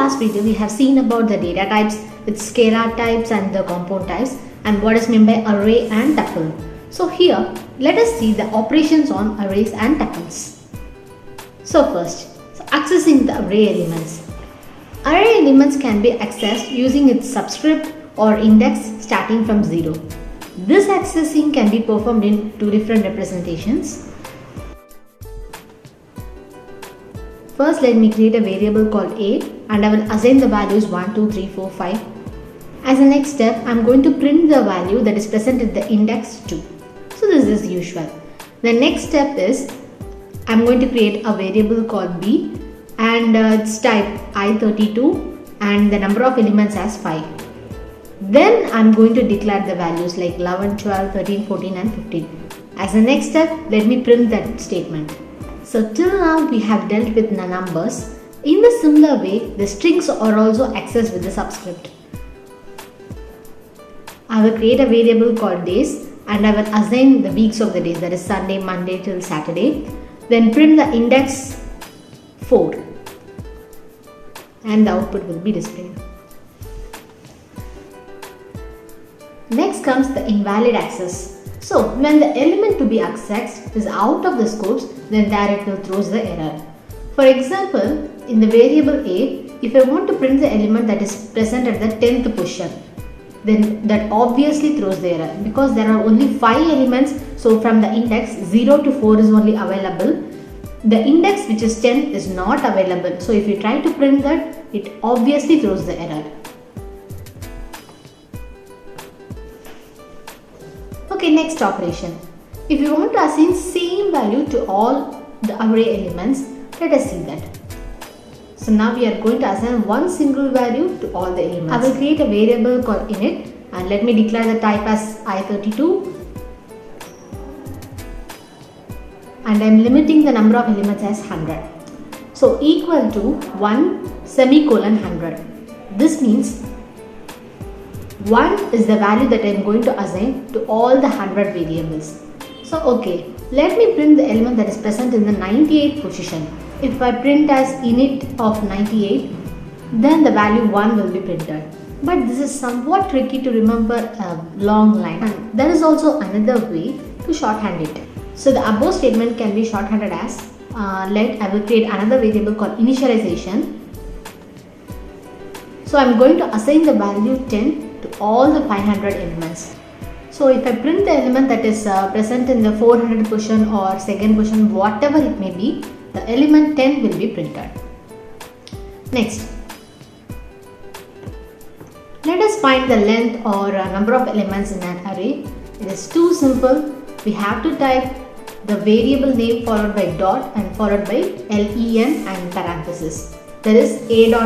last video we have seen about the data types, its scalar types and the compound types, and what is meant by array and tuple. So here let us see the operations on arrays and tuples. So first, accessing the array elements. Array elements can be accessed using its subscript or index starting from 0. This accessing can be performed in two different representations. First, let me create a variable called a and I will assign the values 1, 2, 3, 4, 5. As a next step, I am going to print the value that is present at the index 2. So this is usual. The next step is I am going to create a variable called b and its type i32 and the number of elements as 5. Then I am going to declare the values like 11, 12, 13, 14 and 15. As a next step, let me print that statement. So till now we have dealt with the numbers. In the similar way, the strings are also accessed with the subscript. I will create a variable called days and I will assign the weeks of the days, that is Sunday, Monday till Saturday. Then print the index 4 and the output will be displayed. Next comes the invalid access. So when the element to be accessed is out of the scopes, then there it will throws the error. For example, in the variable a, if I want to print the element that is present at the 10th position, then that obviously throws the error because there are only 5 elements. So from the index 0 to 4 is only available. The index which is 10 is not available. So if you try to print that, it obviously throws the error. Okay, next operation. If you want to assign same value to all the array elements, let us see that. So now we are going to assign one single value to all the elements. I will create a variable called init and let me declare the type as i32 and I am limiting the number of elements as 100. So equal to 1 semicolon 100. This means 1 is the value that I am going to assign to all the 100 variables. So okay, let me print the element that is present in the 98th position. If I print as init of 98, then the value 1 will be printed. But this is somewhat tricky to remember a long line, and there is also another way to shorthand it. So the above statement can be shorthanded as I will create another variable called initialization. So I am going to assign the value 10 to all the 500 elements. So if I print the element that is present in the 400 position or second position, whatever it may be, the element 10 will be printed. Next, let us find the length or number of elements in an array. It is too simple. We have to type the variable name followed by dot and followed by len and parenthesis. That is a dot